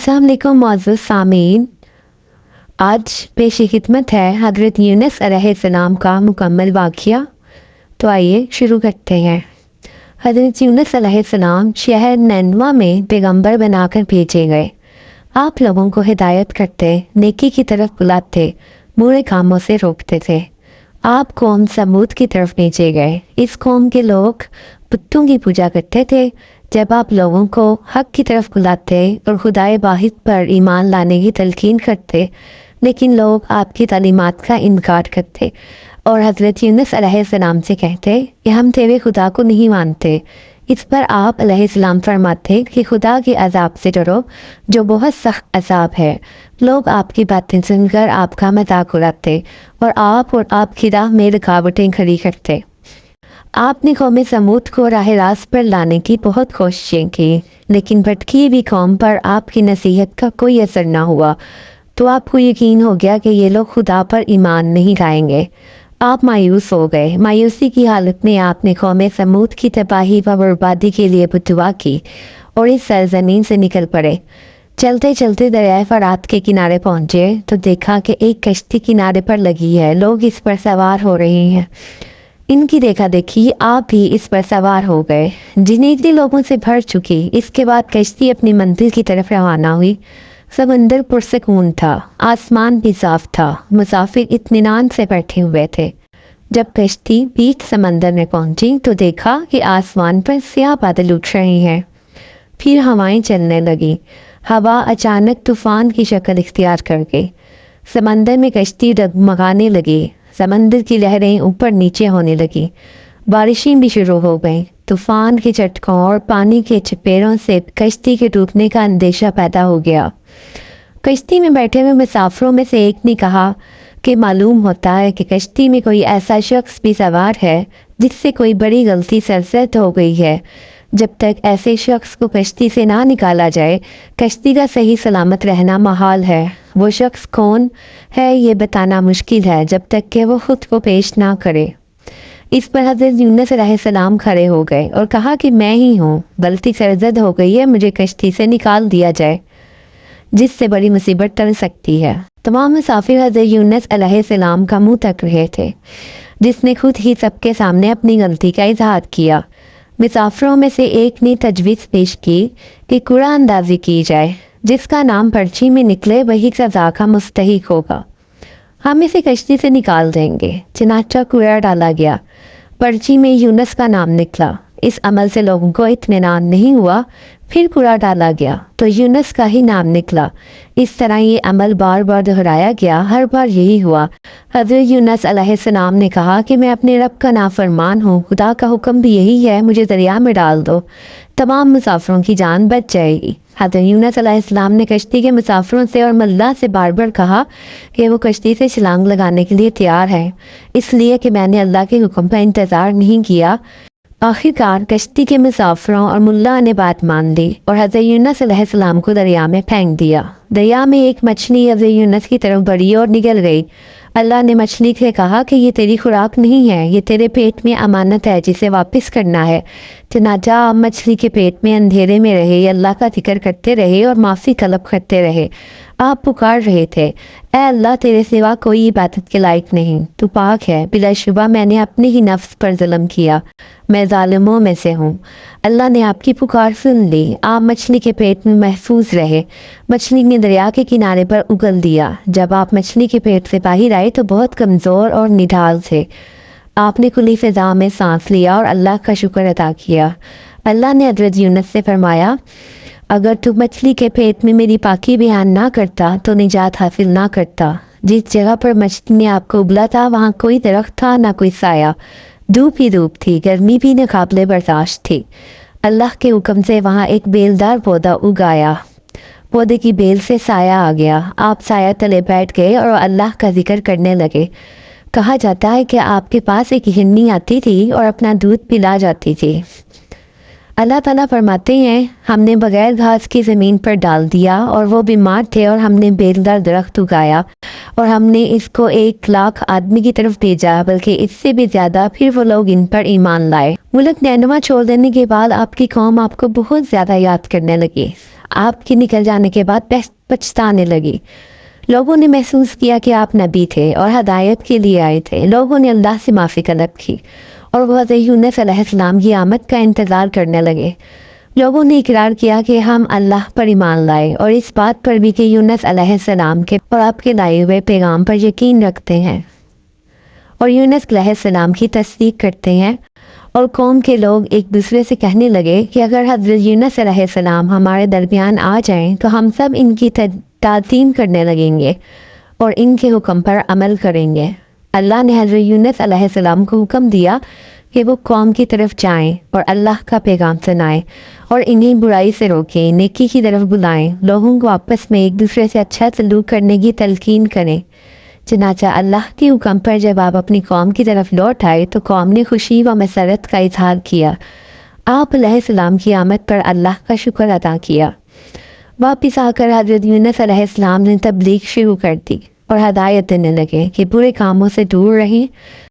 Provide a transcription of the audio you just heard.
अस्सलाम वालेकुम मौजूद सामीन। आज पेश खिदमत है हज़रत यूनुस अलैहिस्सलाम का मुकम्मल वाक़या। तो आइए शुरू करते हैं। हज़रत यूनुस अलैहिस्सलाम शहर नैनवा में पैगंबर बनाकर भेजे गए। आप लोगों को हिदायत करते, नेकी की तरफ बुलाते, बुरे कामों से रोकते थे। आप कौम समूद की तरफ भेजे गए। इस कौम के लोग बुतों की पूजा करते थे। जब आप लोगों को हक की तरफ बुलाते और खुदाए वाहिद पर ईमान लाने की तलकीन करते, लेकिन लोग आपकी तालीमात का इनकार करते और हज़रत यूनुस अलैहिस्सलाम से कहते कि हम तेरे खुदा को नहीं मानते। इस पर आप अलैहिस्सलाम फरमाते कि खुदा के अजाब से डरो जो बहुत सख्त अजाब है। लोग आपकी बातें सुनकर आपका मजाक उड़ाते और आपकी राह में रुकावटें खड़ी करते। आपने कौम समूद को राह रास्त पर लाने की बहुत कोशिशें की, लेकिन भटकी हुई कौम पर आपकी नसीहत का कोई असर न हुआ। तो आपको यकीन हो गया कि ये लोग खुदा पर ईमान नहीं लाएंगे। आप मायूस हो गए। मायूसी की हालत में आपने कौम समूद की तबाही व बर्बादी के लिए दुआ की और इस सरजमीन से निकल पड़े। चलते चलते दरियाए फरात के किनारे पहुंचे तो देखा कि एक कश्ती किनारे पर लगी है। लोग इस पर सवार हो रहे हैं। इनकी देखा देखी आप भी इस पर सवार हो गए। जिनेती लोगों से भर चुकी। इसके बाद कश्ती अपनी मंजिल की तरफ रवाना हुई। समंदर पुरसकून था, आसमान भी साफ था। मुसाफिर इत्मीनान से बैठे हुए थे। जब कश्ती बीच समंदर में पहुंची तो देखा कि आसमान पर स्याह बादल उठ रहे हैं। फिर हवाएं चलने लगी। हवा अचानक तूफान की शक्ल इख्तियार कर गई। समंदर में कश्ती डगमगाने लगी। समंदर की लहरें ऊपर नीचे होने लगी। बारिशें भी शुरू हो गईं। तूफान के झटकों और पानी के चपेड़ों से कश्ती के डूबने का अंदेशा पैदा हो गया। कश्ती में बैठे हुए मुसाफिरों में से एक ने कहा कि मालूम होता है कि कश्ती में कोई ऐसा शख्स भी सवार है जिससे कोई बड़ी गलती सरजद हो गई है। जब तक ऐसे शख्स को कश्ती से ना निकाला जाए, कश्ती का सही सलामत रहना महाल है। वो शख्स कौन है ये बताना मुश्किल है जब तक कि वो खुद को पेश ना करे। इस पर हज़रत यूनुस अलैहिस्सलाम खड़े हो गए और कहा कि मैं ही हूँ। गलती सरजद हो गई है, मुझे कश्ती से निकाल दिया जाए, जिससे बड़ी मुसीबत टल सकती है। तमाम मुसाफिर हज़रत यूनुस अलैहिस्सलाम का मुँह तक रहे थे, जिसने खुद ही सबके सामने अपनी गलती का इजहार किया। मुसाफिरों में से एक ने तजवीज़ पेश की कि कूड़ा अंदाजी की जाए। जिसका नाम पर्ची में निकले वही सज़ा का मुस्तहिक होगा। हम इसे कश्ती से निकाल देंगे। चनाचा कूड़ा डाला गया। पर्ची में यूनुस का नाम निकला। इस अमल से लोगों को इत्मीनान नहीं हुआ। फिर कूड़ा डाला गया तो यूनुस का ही नाम निकला। इस तरह ये अमल बार बार दोहराया गया। हर बार यही हुआ। हज़रत यूनुस अलैहिस्सलाम ने कहा कि मैं अपने रब का नाफरमान हूँ। खुदा का हुक्म भी यही है, मुझे दरिया में डाल दो, तमाम मुसाफिरों की जान बच जाएगी। हज़रत यूनुस अलैहिस्सलाम ने कश्ती के मुसाफिरों से और मल्लाह से बार बार कहा कि वो कश्ती से छलांग लगाने के लिए तैयार है, इसलिए कि मैंने अल्लाह के हुक्म का इंतज़ार नहीं किया। आखिरकार कश्ती के मुसाफिरों और मुल्ला ने बात मान ली और हज़रत यूनुस अलैहिस्सलाम को दरिया में फेंक दिया। दरिया में एक मछली हज़रत यूनुस की तरफ बढ़ी और निकल गई। अल्लाह ने मछली से कहा कि ये तेरी खुराक नहीं है, ये तेरे पेट में अमानत है जिसे वापस करना है। चनाचा आप मछली के पेट में अंधेरे में रहे, अल्लाह का जिक्र करते रहे और माफ़ी तलब करते रहे। आप पुकार रहे थे, ए अल्लाह तेरे सिवा कोई इबादत के लायक नहीं, तू पाक है। बिलाशुबा मैंने अपने ही नफ्स पर जुल्म किया, मैं जालिमों में से हूँ। अल्लाह ने आपकी पुकार सुन ली। आप मछली के पेट में महफूज रहे। मछली ने दरिया के किनारे पर उगल दिया। जब आप मछली के पेट से बाहर आए तो बहुत कमज़ोर और निढाल थे। आपने खुली फिजा में सांस लिया और अल्लाह का शुक्र अदा किया। अल्लाह ने हज़रत यूनुस से फरमाया, अगर तू मछली के पेट में मेरी पाकी बयान ना करता तो निजात हासिल ना करता। जिस जगह पर मछली ने आपको उबला था वहाँ कोई दरख्त था ना कोई साया। धूप ही धूप थी, गर्मी भी नाकाबिले बर्दाश्त थी। अल्लाह के हुक्म से वहाँ एक बेलदार पौधा उगाया। पौधे की बेल से साया आ गया। आप साया तले बैठ गए और अल्लाह का जिक्र करने लगे। कहा जाता है कि आपके पास एक हिरनी आती थी और अपना दूध पिला जाती थी। اللہ تعالیٰ فرماتے ہیں ہم نے بغیر گھاس کی زمین پر ڈال دیا اور وہ بیمار تھے اور ہم نے بیلدار درخت اگایا اور ہم نے اس کو 1,00,000 آدمی کی طرف بھیجا بلکہ اس سے بھی زیادہ، پھر وہ لوگ ان پر ایمان لائے۔ ملک نینوا چھوڑ دینے کے بعد آپ کی قوم آپ کو بہت زیادہ یاد کرنے لگی، آپ کے نکل جانے کے بعد پچھتانے لگی۔ لوگوں نے محسوس کیا کہ آپ نبی تھے اور ہدایت کے لیے آئے تھے۔ لوگوں نے اللہ سے معافی طلب کی اور وہ حضرت یونس علیہ السلام کی آمد کا انتظار کرنے لگے۔ لوگوں نے اقرار کیا کہ ہم اللہ پر ایمان لائے اور اس بات پر بھی کہ یونس علیہ السلام کے اور آپ کے لائے ہوئے پیغام پر یقین رکھتے ہیں اور یونس علیہ السلام کی تصدیق کرتے ہیں۔ اور قوم کے لوگ ایک دوسرے سے کہنے لگے کہ اگر حضرت یونس علیہ السلام ہمارے درمیان آ جائیں تو ہم سب ان کی تعظیم کرنے لگیں گے اور ان کے حکم پر عمل کریں گے۔ اللہ نے حضرت یونس علیہ السلام کو حکم دیا کہ وہ قوم کی طرف جائیں اور اللہ کا پیغام سنائیں اور انہیں برائی سے روکیں، نیکی کی طرف بلائیں، لوگوں کو آپس میں ایک دوسرے سے اچھا سلوک کرنے کی تلقین کریں۔ چنانچہ اللہ کے حکم پر جب آپ اپنی قوم کی طرف لوٹ آئے تو قوم نے خوشی و مسرت کا اظہار کیا۔ آپ علیہ السلام کی آمد پر اللہ کا شکر ادا کیا۔ واپس آ کر حضرت یونس علیہ السلام نے تبلیغ شروع کر دی اور ہدایت دینے لگے کہ برے کاموں سے دور رہیں